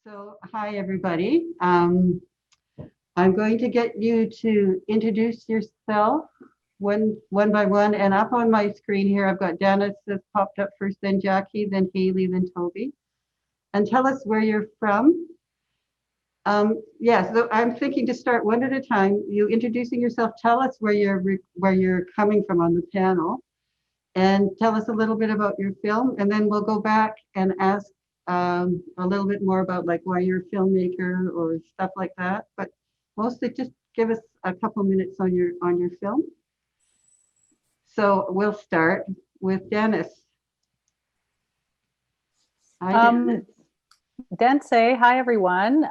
So, hi everybody. I'm going to get you to introduce yourself one by one. And up on my screen here, I've got Danis that's popped up first, then Jackie, then Haley, then Tobi. And tell us where you're from. Yeah, so I'm thinking to start one at a time. You introducing yourself. Tell us where you're coming from on the panel, and tell us a little bit about your film, and then we'll go back and ask a little bit more about like why you're a filmmaker or stuff like that. But mostly just give us a couple minutes on your film. So we'll start with Danis. Hi, Danis. Densei, hi everyone.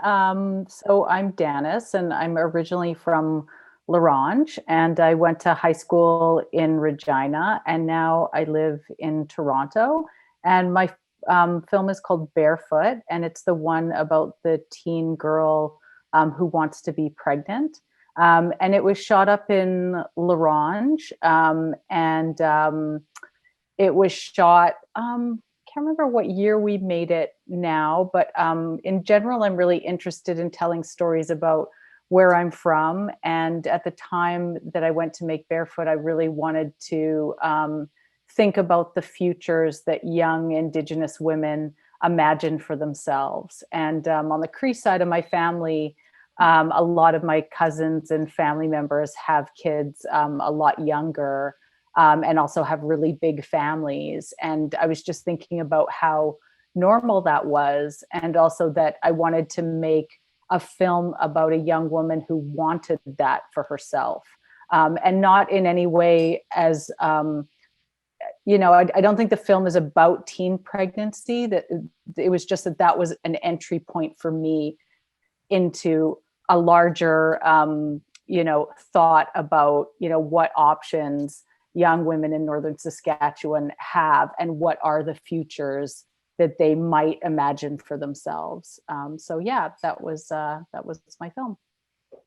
So I'm Danis, and I'm originally from L'Orange, and I went to high school in Regina, and now I live in Toronto. And my film is called Barefoot, and it's the one about the teen girl who wants to be pregnant. And it was shot up in L'Orange, and it was shot. Can't remember what year we made it now, but in general, I'm really interested in telling stories about where I'm from. And at the time that I went to make Barefoot, I really wanted to think about the futures that young Indigenous women imagine for themselves. And on the Cree side of my family, a lot of my cousins and family members have kids a lot younger, and also have really big families. And I was just thinking about how normal that was, and also that I wanted to make a film about a young woman who wanted that for herself, and not in any way as, I don't think the film is about teen pregnancy. That it was just that was an entry point for me into a larger, thought about, what options young women in northern Saskatchewan have, and what are the futures that they might imagine for themselves. So yeah, that was my film.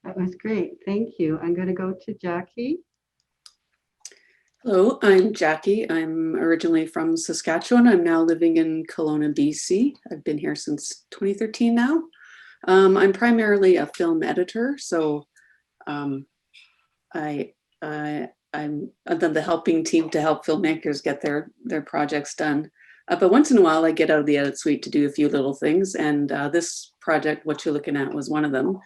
That was great. Thank you. I'm going to go to Jackie. Hello, I'm Jackie. I'm originally from Saskatchewan. I'm now living in Kelowna, BC. I've been here since 2013 now. I'm primarily a film editor, so I'm on the helping team to help filmmakers get their projects done. But once in a while, I get out of the edit suite to do a few little things, and this project, what you're looking at, was one of them.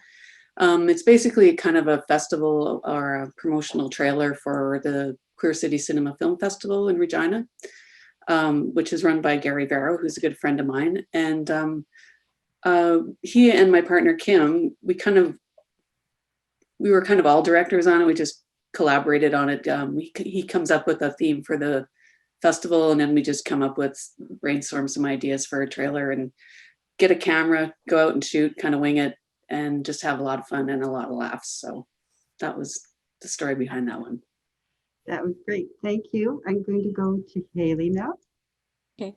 It's basically kind of a festival or a promotional trailer for the Queer City Cinema Film Festival in Regina, which is run by Gary Varro, who's a good friend of mine. And he and my partner, Kim, we were kind of all directors on it. We just collaborated on it. He comes up with a theme for the festival, and then we just brainstorm some ideas for a trailer and get a camera, go out and shoot, kind of wing it, and just have a lot of fun and a lot of laughs. So that was the story behind that one. That was great. Thank you. I'm going to go to Haley now. Okay.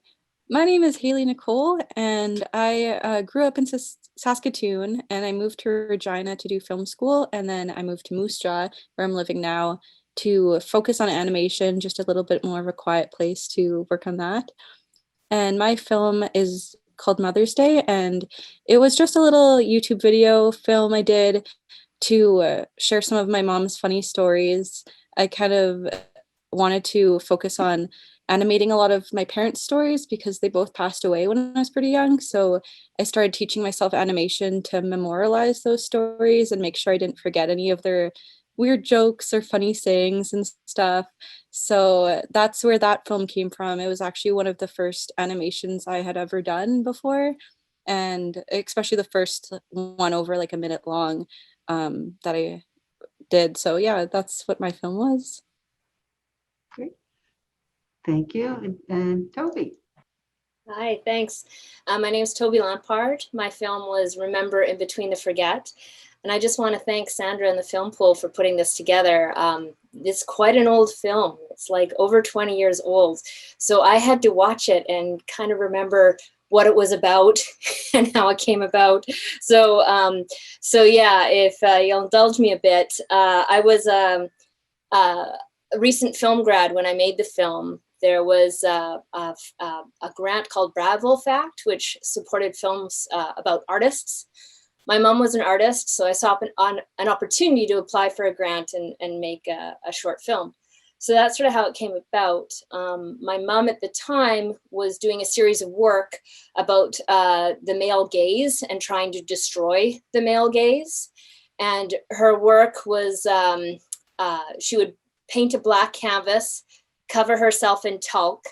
My name is Haley Nicole, and I grew up in Saskatoon, and I moved to Regina to do film school, and then I moved to Moose Jaw, where I'm living now, to focus on animation, just a little bit more of a quiet place to work on that. And my film is called Mother's Day, and it was just a little YouTube video film I did to share some of my mom's funny stories. I kind of wanted to focus on animating a lot of my parents' stories because they both passed away when I was pretty young. So I started teaching myself animation to memorialize those stories and make sure I didn't forget any of their weird jokes or funny sayings and stuff. So that's where that film came from. It was actually one of the first animations I had ever done before, and especially the first one over like a minute long that I did. So yeah, that's what my film was. Great. Thank you. And Tobi. Hi, thanks. My name is Tobi Lampard. My film was Remember in Between the Forget. And I just want to thank Sandra and the Filmpool for putting this together. It's quite an old film. It's like over 20 years old. So I had to watch it and kind of remember what it was about and how it came about. So yeah, if you'll indulge me a bit, I was a recent film grad when I made the film. there was a grant called Bravo Fact, which supported films about artists. My mom was an artist, so I saw an opportunity to apply for a grant and make a short film. So that's sort of how it came about. My mom at the time was doing a series of work about the male gaze and trying to destroy the male gaze. And her work was, she would paint a black canvas, cover herself in talc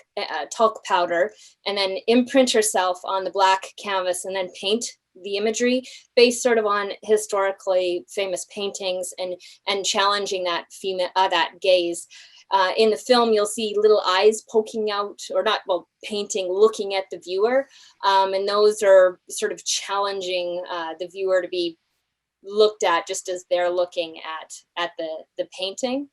powder, and then imprint herself on the black canvas and then paint the imagery based sort of on historically famous paintings and challenging that that gaze. In the film, you'll see little eyes poking out, or not, well, painting, looking at the viewer. And those are sort of challenging the viewer to be looked at just as they're looking at the painting.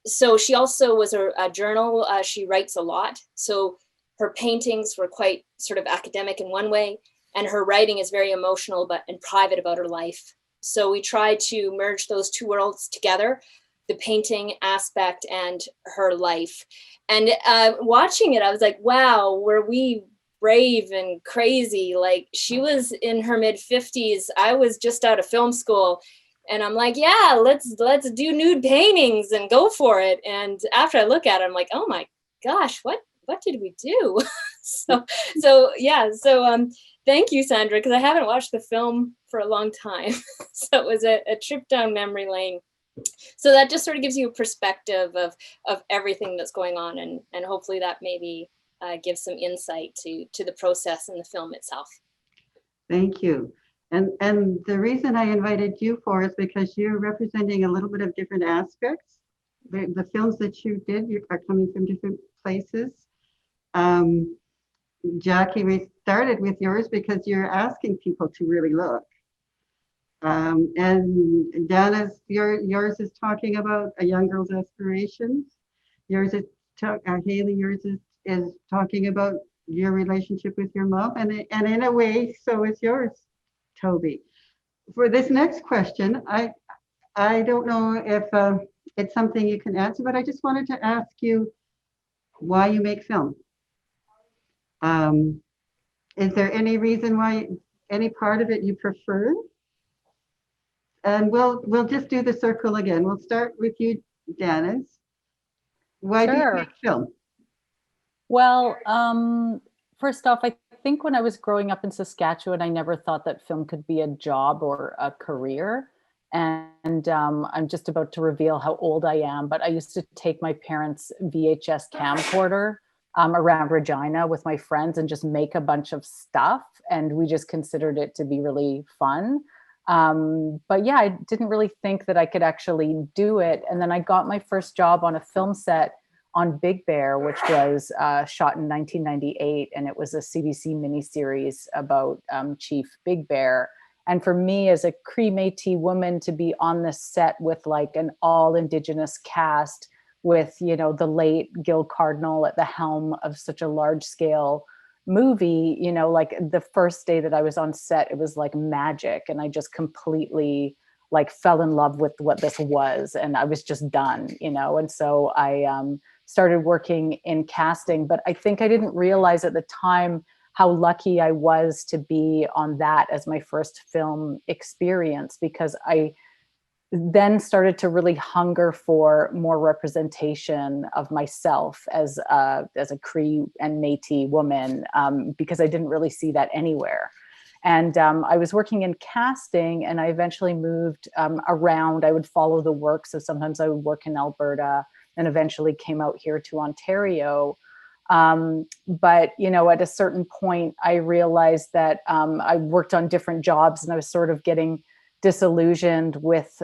So she also was a journal. She writes a lot. So her paintings were quite sort of academic in one way, and her writing is very emotional and private about her life. So we tried to merge those two worlds together, the painting aspect and her life. And watching it, I was like, wow, were we brave and crazy? Like, she was in her mid-50s. I was just out of film school. And I'm like, yeah, let's do nude paintings and go for it. And after I look at it, I'm like, oh my gosh, what did we do? So yeah. So thank you, Sandra, because I haven't watched the film for a long time. So it was a trip down memory lane. So that just sort of gives you a perspective of everything that's going on, and hopefully that maybe gives some insight to the process in the film itself. Thank you. And the reason I invited you for is because you're representing a little bit of different aspects. The films that you did are coming from different places. Jackie, we started with yours because you're asking people to really look. And Danis, yours is talking about a young girl's aspirations. Yours is Haley, yours is talking about your relationship with your mom, and in a way, so is yours, Tobi. For this next question, I don't know if it's something you can answer, but I just wanted to ask you why you make film. Is there any reason why, any part of it you prefer? And we'll just do the circle again. We'll start with you, Danis. Why do you make film? Well, first off, I think when I was growing up in Saskatchewan, I never thought that film could be a job or a career. And I'm just about to reveal how old I am, but I used to take my parents' VHS camcorder around Regina with my friends and just make a bunch of stuff. And we just considered it to be really fun. But yeah, I didn't really think that I could actually do it. And then I got my first job on a film set on Big Bear, which was shot in 1998. And it was a CBC miniseries about Chief Big Bear. And for me as a Cree Métis woman to be on this set with like an all Indigenous cast with, you know, the late Gil Cardinal at the helm of such a large scale movie, you know, like the first day that I was on set, it was like magic. And I just completely like fell in love with what this was. And I was just done, you know? And so I started working in casting, but I think I didn't realize at the time how lucky I was to be on that as my first film experience, because I then started to really hunger for more representation of myself as a Cree and Métis woman, because I didn't really see that anywhere. And I was working in casting, and I eventually moved around. I would follow the work. So sometimes I would work in Alberta and eventually came out here to Ontario. But, you know, at a certain point, I realized that I worked on different jobs and I was sort of getting disillusioned with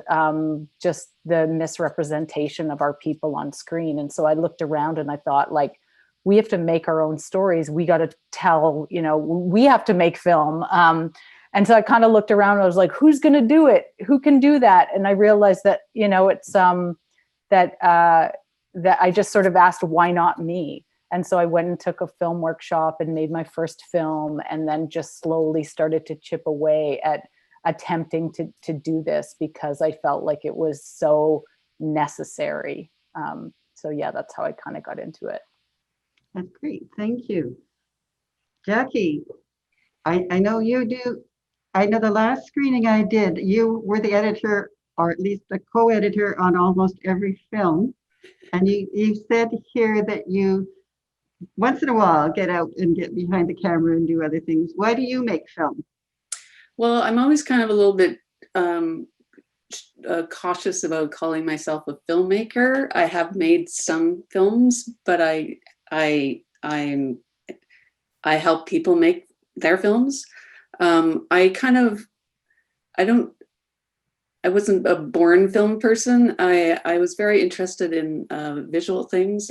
just the misrepresentation of our people on screen. And so I looked around and I thought, like, we have to make our own stories. We got to tell, you know, we have to make film. And so I kind of looked around and I was like, who's going to do it? Who can do that? And I realized that, you know, it's that I just sort of asked, why not me? And so I went and took a film workshop and made my first film, and then just slowly started to chip away at attempting to do this because I felt like it was so necessary. So yeah, that's how I kind of got into it. That's great. Thank you. Jackie, I know you do. I know the last screening I did, you were the editor, or at least the co-editor on almost every film. And you said here that you once in a while get out and get behind the camera and do other things. Why do you make film? Well, I'm always kind of a little bit cautious about calling myself a filmmaker. I have made some films, but I help people make their films. I wasn't a born film person. I was very interested in visual things.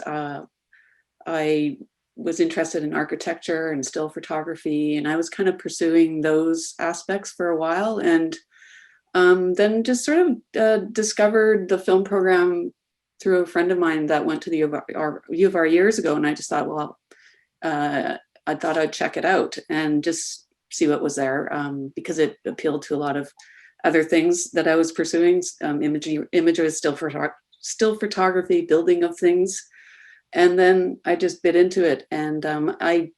I was interested in architecture and still photography, and I was kind of pursuing those aspects for a while, and then just sort of discovered the film program through a friend of mine that went to the U of R years ago, and I just thought, well, I thought I'd check it out and just see what was there, because it appealed to a lot of other things that I was pursuing, imagery, still photography, building of things. And then I just bit into it. And I,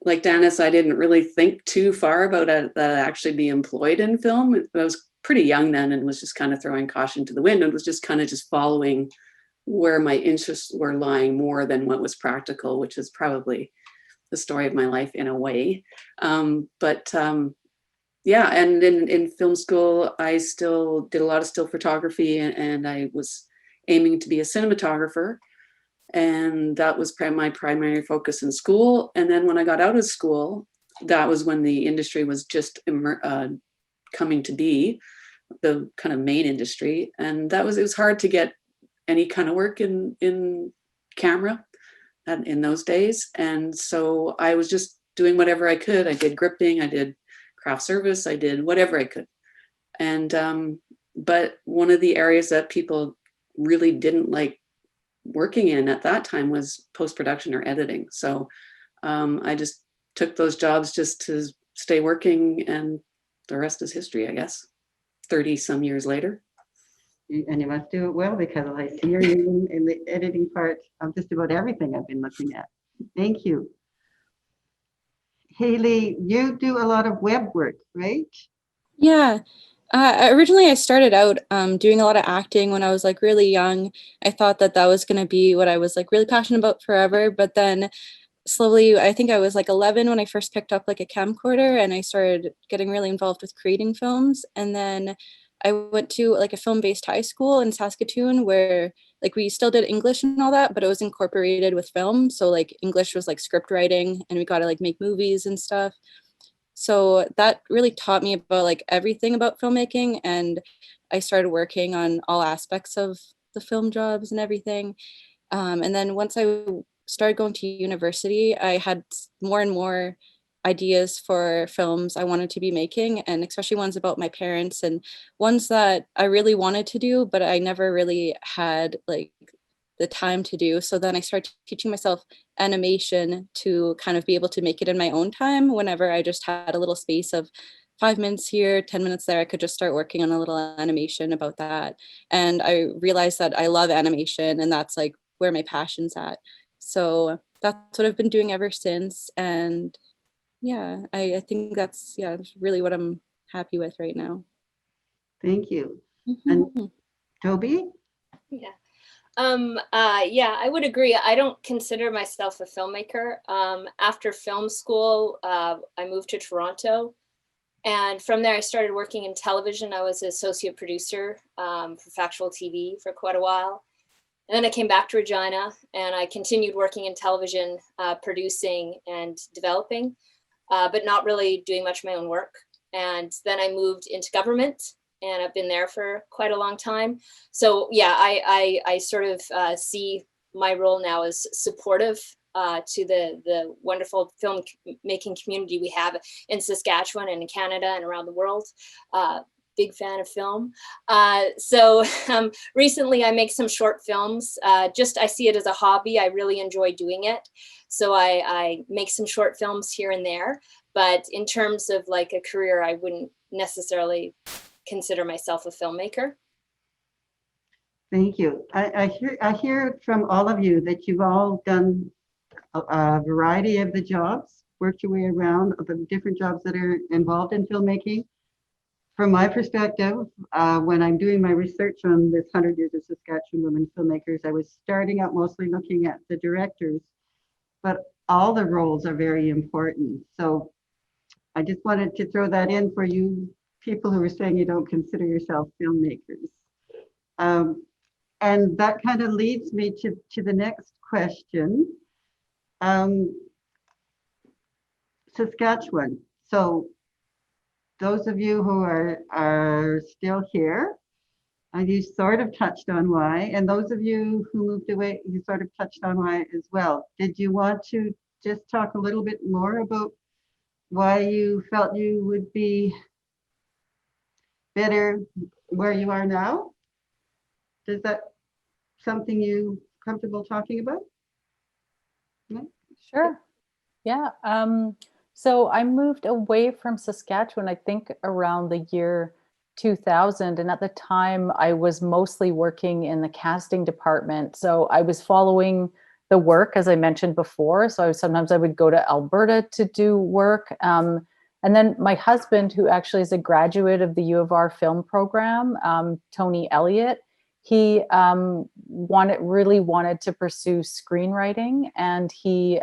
like Danis, I didn't really think too far about that I'd actually be employed in film. I was pretty young then and was just kind of throwing caution to the wind and was just kind of just following where my interests were lying more than what was practical, which is probably the story of my life in a way. Yeah, and in film school, I still did a lot of still photography, and I was aiming to be a cinematographer. And that was my primary focus in school. And then when I got out of school, that was when the industry was just coming to be the kind of main industry. And it was hard to get any kind of work in camera in those days. And so I was just doing whatever I could. I did gripping, I did craft service, I did whatever I could. And but one of the areas that people really didn't like working in at that time was post-production or editing. So I just took those jobs just to stay working, and the rest is history, I guess, 30 some years later. And you must do it well, because I see your name in the editing part of just about everything I've been looking at. Thank you. Haley, you do a lot of web work, right? Yeah. Originally, I started out doing a lot of acting when I was like really young. I thought that was going to be what I was like really passionate about forever. But then slowly, I think I was like 11 when I first picked up like a camcorder, and I started getting really involved with creating films. And then I went to like a film-based high school in Saskatoon where like we still did English and all that, but it was incorporated with film. So like English was like script writing, and we got to like make movies and stuff. So that really taught me about like everything about filmmaking, and I started working on all aspects of the film jobs and everything. And then once I started going to university, I had more and more ideas for films I wanted to be making, and especially ones about my parents and ones that I really wanted to do, but I never really had like the time to do. So then I started teaching myself animation to kind of be able to make it in my own time. Whenever I just had a little space of 5 minutes here, 10 minutes there, I could just start working on a little animation about that. And I realized that I love animation, and that's like where my passion's at. So that's what I've been doing ever since. And yeah, I think that's really what I'm happy with right now. Thank you. And Tobi? Yeah. Yeah, I would agree. I don't consider myself a filmmaker. After film school, I moved to Toronto, and from there I started working in television. I was an associate producer for Factual TV for quite a while. And then I came back to Regina, and I continued working in television, producing and developing, but not really doing much of my own work. And then I moved into government, and I've been there for quite a long time. So yeah, I sort of see my role now as supportive to the wonderful filmmaking community we have in Saskatchewan and in Canada and around the world. Big fan of film. So recently I make some short films. I see it as a hobby. I really enjoy doing it. So I make some short films here and there. But in terms of like a career, I wouldn't necessarily consider myself a filmmaker. Thank you. I hear from all of you that you've all done a variety of the jobs, worked your way around the different jobs that are involved in filmmaking. From my perspective, when I'm doing my research on this 100 Years of Saskatchewan Women Filmmakers, I was starting out mostly looking at the directors, but all the roles are very important. So I just wanted to throw that in for you people who are saying you don't consider yourself filmmakers. And that kind of leads me to the next question. Saskatchewan. So those of you who are still here, you sort of touched on why, and those of you who moved away, you sort of touched on why as well. Did you want to just talk a little bit more about why you felt you would be better where you are now? Is that something you comfortable talking about? No? Sure. Yeah. So I moved away from Saskatchewan, I think around the year 2000. And at the time, I was mostly working in the casting department. So I was following the work, as I mentioned before. So sometimes I would go to Alberta to do work. And then my husband, who actually is a graduate of the U of R film program, Tony Elliott, he really wanted to pursue screenwriting, and he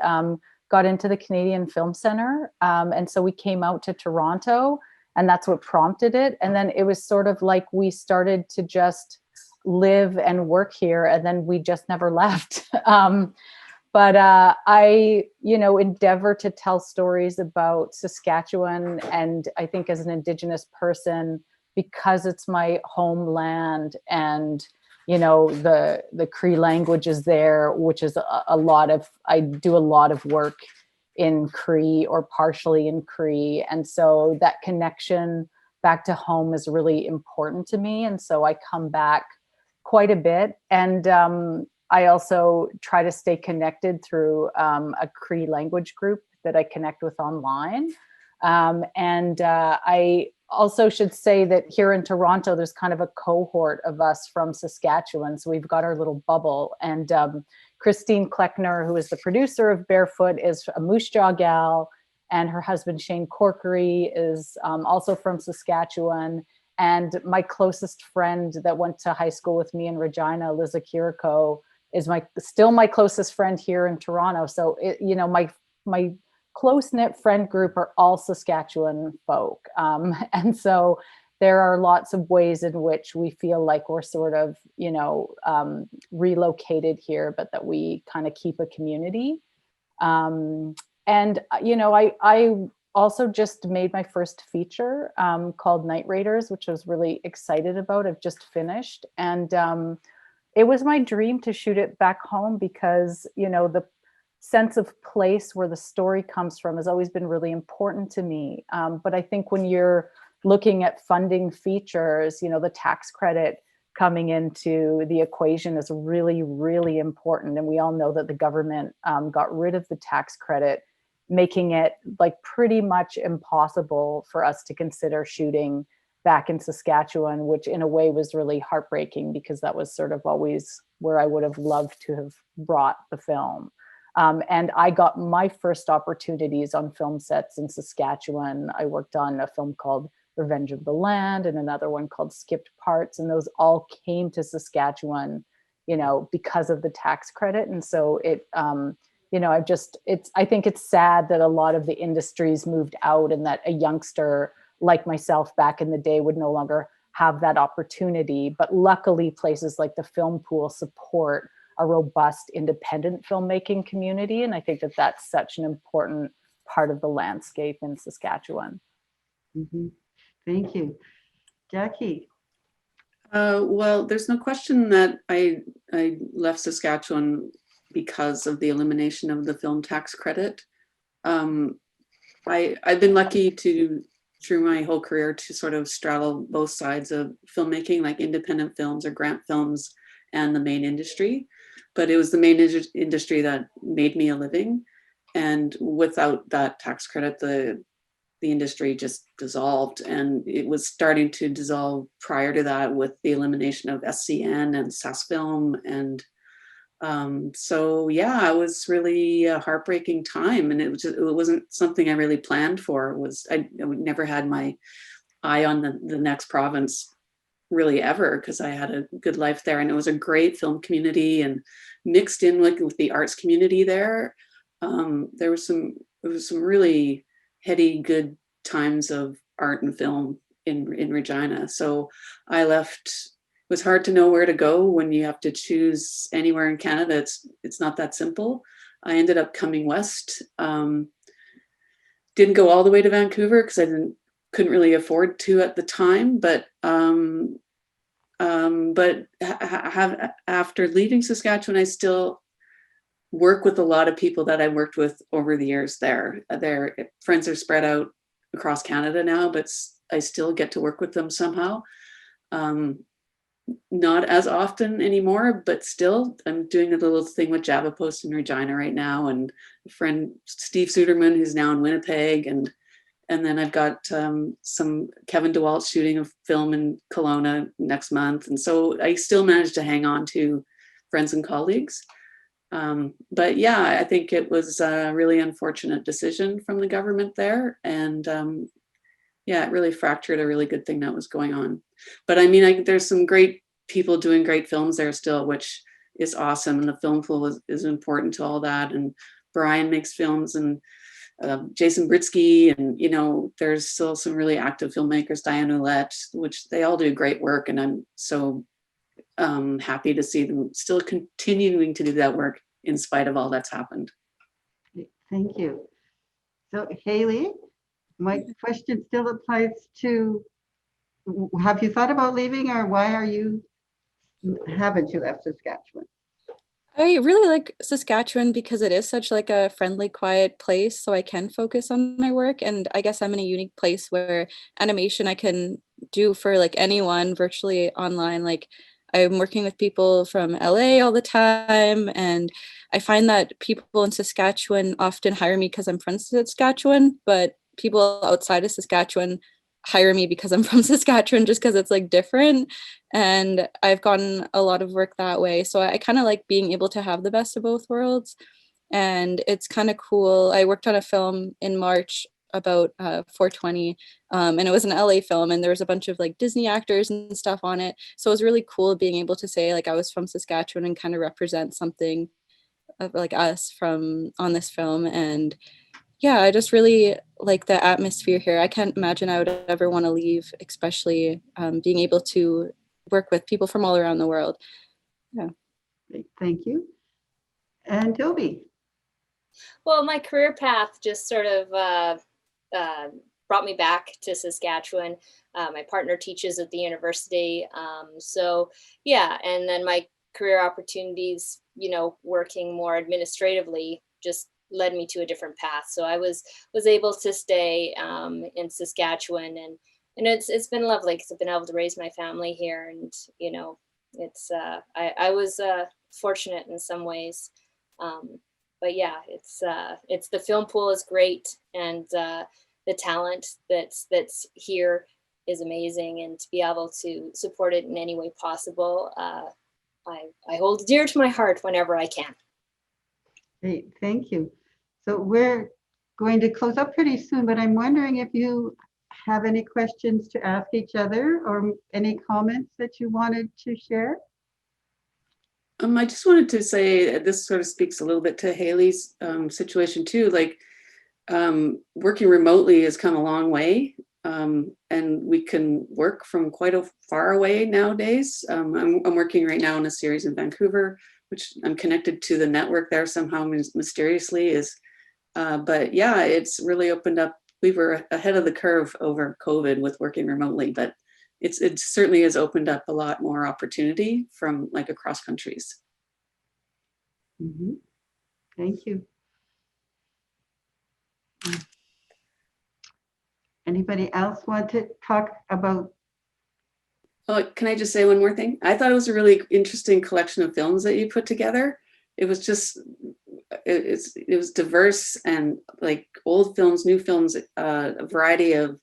got into the Canadian Film Center. And so we came out to Toronto, and that's what prompted it. And then it was sort of like we started to just live and work here, and then we just never left. But I, endeavor to tell stories about Saskatchewan, and I think as an Indigenous person, because it's my homeland, and the Cree language is there, which is I do a lot of work in Cree or partially in Cree, and so that connection back to home is really important to me, and so I come back quite a bit. And I also try to stay connected through a Cree language group that I connect with online. I also should say that here in Toronto, there's kind of a cohort of us from Saskatchewan. So we've got our little bubble. And Christine Kleckner, who is the producer of Barefoot, is a Moose Jaw gal. And her husband, Shane Corkery, is also from Saskatchewan. And my closest friend that went to high school with me in Regina, Liza Kiriko, is still my closest friend here in Toronto. So my close-knit friend group are all Saskatchewan folk. And so there are lots of ways in which we feel like we're sort of, relocated here, but that we kind of keep a community. I also just made my first feature called Night Raiders, which I was really excited about. I've just finished. And it was my dream to shoot it back home because, the sense of place where the story comes from has always been really important to me. But I think when you're looking at funding features, the tax credit coming into the equation is really, really important. And we all know that the government got rid of the tax credit, making it like pretty much impossible for us to consider shooting back in Saskatchewan, which in a way was really heartbreaking because that was sort of always where I would have loved to have brought the film. And I got my first opportunities on film sets in Saskatchewan. I worked on a film called Revenge of the Land and another one called Skipped Parts. And those all came to Saskatchewan, because of the tax credit. And so I think it's sad that a lot of the industries moved out and that a youngster like myself back in the day would no longer have that opportunity. But luckily places like the Filmpool support a robust independent filmmaking community. And I think that that's such an important part of the landscape in Saskatchewan. Mm-hmm. Thank you. Jackie. Well, there's no question that I left Saskatchewan because of the elimination of the film tax credit. I've been lucky through my whole career to sort of straddle both sides of filmmaking, like independent films or grant films and the main industry. But it was the main industry that made me a living. And without that tax credit, the the industry just dissolved, and it was starting to dissolve prior to that with the elimination of SCN and Sasfilm. And so yeah, it was really a heartbreaking time, and it wasn't something I really planned for. I never had my eye on the next province really ever, because I had a good life there, and it was a great film community, and mixed in with the arts community there. There was some really heady, good times of art and film in Regina. So I left. It was hard to know where to go when you have to choose anywhere in Canada. It's not that simple. I ended up coming west. Didn't go all the way to Vancouver because I couldn't really afford to at the time. But after leaving Saskatchewan, I still work with a lot of people that I worked with over the years there. Their friends are spread out across Canada now, but I still get to work with them somehow. Not as often anymore, but still, I'm doing a little thing with Java Post in Regina right now, and a friend Steve Suderman, who's now in Winnipeg, and then I've got some Kevin DeWalt shooting a film in Kelowna next month, and so I still manage to hang on to friends and colleagues. But yeah, I think it was a really unfortunate decision from the government there, and yeah, it really fractured a really good thing that was going on. But I mean, there's some great people doing great films there still, which is awesome. And the Filmpool is important to all that. And Brian makes films, and Jason Britsky, and there's still some really active filmmakers, Diane Ouellette, which they all do great work. And I'm so happy to see them still continuing to do that work in spite of all that's happened. Thank you. So Haley, my question still applies to, have you thought about leaving, or haven't you left Saskatchewan? I really like Saskatchewan because it is such like a friendly, quiet place, so I can focus on my work. And I guess I'm in a unique place where animation I can do for like anyone virtually online. Like I'm working with people from LA all the time, and I find that people in Saskatchewan often hire me because I'm from Saskatchewan, but people outside of Saskatchewan hire me because I'm from Saskatchewan, just because it's like different. And I've gotten a lot of work that way. So I kind of like being able to have the best of both worlds. And it's kind of cool. I worked on a film in March about 420, and it was an LA film, and there was a bunch of like Disney actors and stuff on it. So it was really cool being able to say like I was from Saskatchewan and kind of represent something of like us from on this film. And yeah, I just really like the atmosphere here. I can't imagine I would ever want to leave, especially being able to work with people from all around the world. Yeah. Thank you. And Tobi. Well, my career path just sort of brought me back to Saskatchewan. My partner teaches at the university. So yeah, and then my career opportunities, working more administratively just led me to a different path. So I was able to stay in Saskatchewan, and it's been lovely because I've been able to raise my family here, and it's I was fortunate in some ways, but yeah, it's the Filmpool is great, and the talent that's here is amazing, and to be able to support it in any way possible, I hold dear to my heart whenever I can. Great, thank you. So we're going to close up pretty soon, but I'm wondering if you have any questions to ask each other, or any comments that you wanted to share. I just wanted to say this sort of speaks a little bit to Haley's situation too. Like working remotely has come a long way, and we can work from quite a far away nowadays. I'm working right now on a series in Vancouver, which I'm connected to the network there somehow mysteriously. But yeah, it's really opened up. We were ahead of the curve over COVID with working remotely, but it certainly has opened up a lot more opportunity from like across countries. Mm-hmm. Thank you. Anybody else want to talk about? Oh, can I just say one more thing? I thought it was a really interesting collection of films that you put together. It was just it was diverse, and like old films, new films, a variety of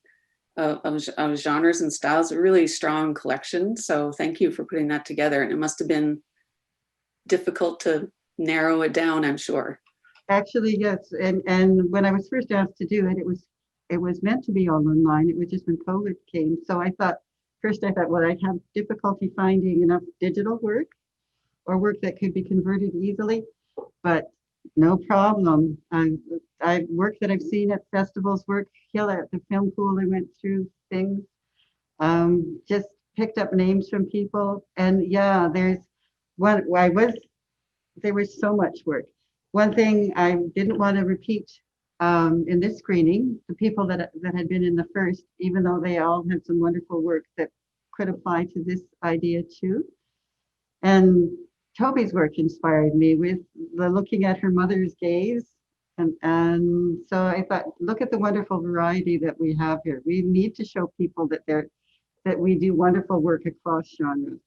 genres and styles, a really strong collection. So thank you for putting that together. And it must have been difficult to narrow it down, I'm sure. Actually, yes. And when I was first asked to do it, it was meant to be all online. It was just when COVID came. So I thought, well, I'd have difficulty finding enough digital work or work that could be converted easily, but no problem. Work that I've seen at festivals, work here at the Filmpool, I went through things, just picked up names from people. And yeah, there was so much work. One thing I didn't want to repeat in this screening, the people that had been in the first, even though they all had some wonderful work that could apply to this idea too. And Tobi's work inspired me with the looking at her mother's gaze. And so I thought, look at the wonderful variety that we have here. We need to show people that we do wonderful work across genres.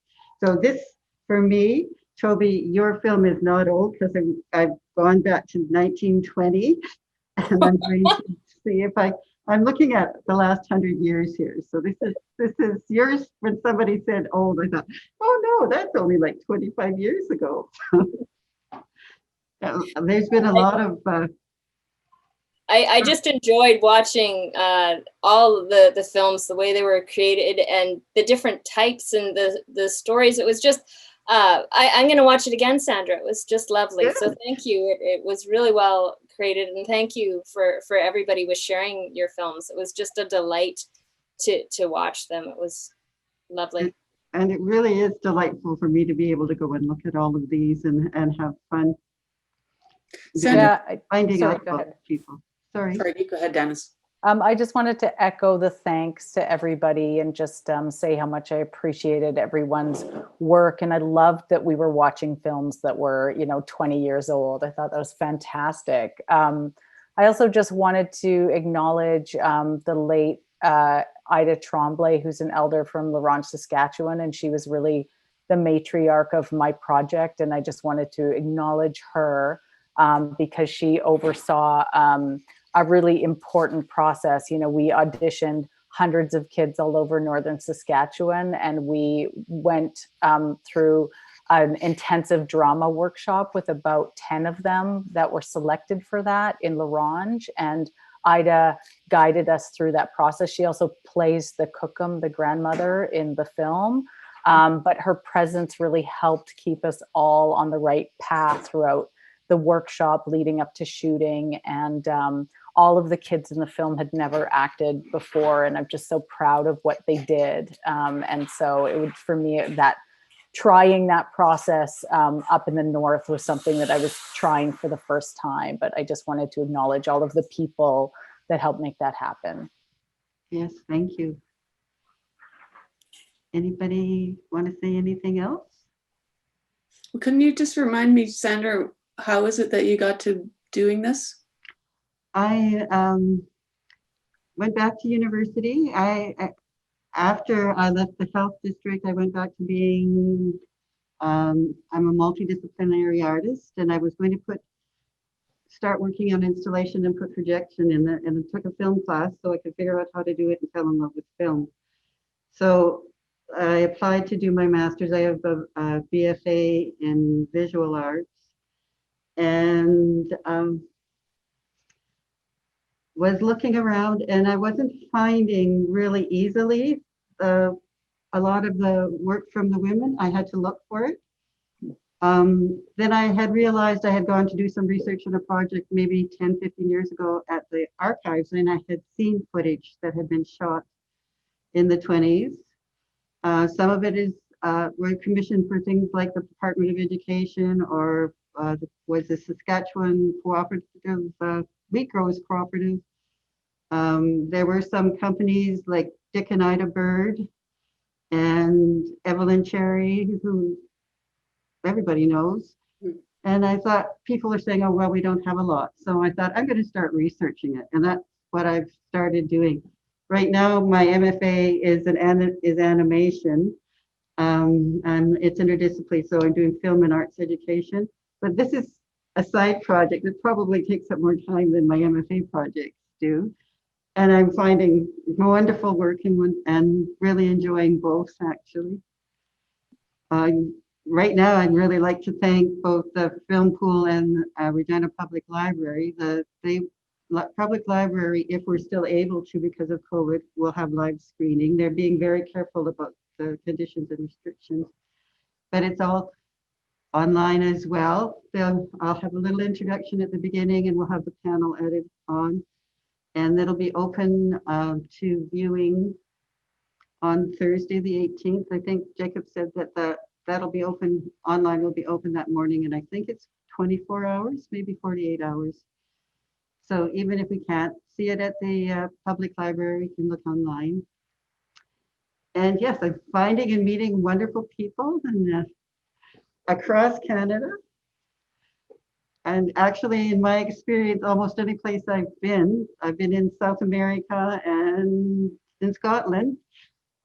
So this, for me, Tobi, your film is not old because I've gone back to 1920, and I'm going to see if I'm looking at the last 100 years here. So this is yours. When somebody said old, I thought, oh no, that's only like 25 years ago. There's been a lot of. I just enjoyed watching all of the films, the way they were created, and the different types and the stories. It was just. I'm going to watch it again, Sandra. It was just lovely. Good. So thank you. It was really well created, and thank you for everybody with sharing your films. It was just a delight to watch them. It was lovely. And it really is delightful for me to be able to go and look at all of these and have fun. Sandra, finding out go about ahead. people. Sorry. you go ahead, Danis. I just wanted to echo the thanks to everybody and just say how much I appreciated everyone's work. And I loved that we were watching films that were, 20 years old. I thought that was fantastic. I also just wanted to acknowledge the late Ida Tremblay, who's an elder from La Ronge, Saskatchewan, and she was really the matriarch of my project. And I just wanted to acknowledge her because she oversaw a really important process. We auditioned hundreds of kids all over northern Saskatchewan, and we went through an intensive drama workshop with about 10 of them that were selected for that in La Ronge. And Ida guided us through that process. She also plays the Cookum, the grandmother, in the film. But her presence really helped keep us all on the right path throughout the workshop leading up to shooting. And all of the kids in the film had never acted before, and I'm just so proud of what they did. And so it would, for me, that trying that process up in the north was something that I was trying for the first time, but I just wanted to acknowledge all of the people that helped make that happen. Yes, thank you. Anybody want to say anything else? Couldn't you just remind me, Sandra, how is it that you got to doing this? I went back to university. After I left the health district, I went back to being, I'm a multidisciplinary artist, and I was going to start working on installation and put projection in it, and I took a film class so I could figure out how to do it and fell in love with film. So I applied to do my master's. I have a BFA in visual arts, and was looking around, and I wasn't finding really easily a lot of the work from the women. I had to look for it. Then I had realized I had gone to do some research on a project maybe 10, 15 years ago at the archives, and I had seen footage that had been shot in the 20s. Some of it is were commissioned for things like the Department of Education, or was the Saskatchewan Cooperative, Wheat Growers Cooperative. There were some companies like Dick and Ida Bird and Evelyn Cherry, who everybody knows. And I thought, people are saying, oh, well, we don't have a lot. So I thought, I'm going to start researching it. And that's what I've started doing. Right now, my MFA is animation. And it's interdisciplinary, so I'm doing film and arts education. But this is a side project that probably takes up more time than my MFA projects do. And I'm finding wonderful work and really enjoying both, actually. Right now, I'd really like to thank both the Filmpool and Regina Public Library. The Public Library, if we're still able to because of COVID, will have live screening. They're being very careful about the conditions and restrictions, but it's all online as well. I'll have a little introduction at the beginning and we'll have the panel added on. And that'll be open to viewing on Thursday, the 18th. I think Jacob said that that'll be open, online will be open that morning, and I think it's 24 hours, maybe 48 hours. So even if we can't see it at the public library, we can look online. And yes, I'm finding and meeting wonderful people and across Canada. And actually, in my experience, almost any place I've been in South America and in Scotland,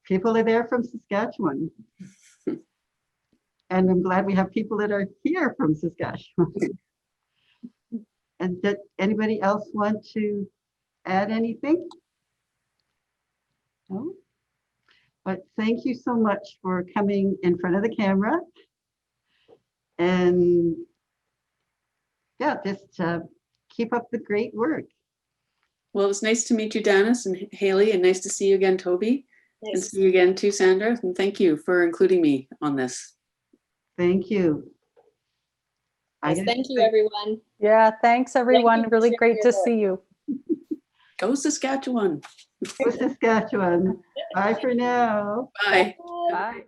people are there from Saskatchewan. And I'm glad we have people that are here from Saskatchewan. And did anybody else want to add anything? No? But thank you so much for coming in front of the camera. And yeah, just keep up the great work. Well, it was nice to meet you, Danis and Haley, and nice to see you again, Toby. Nice. And see you again too, Sandra. And thank you for including me on this. Thank you. Yes, thank you, everyone. Yeah, thanks everyone. you Really for great your to work. see you. Go Saskatchewan. Go Saskatchewan. Bye for now. Bye. Bye.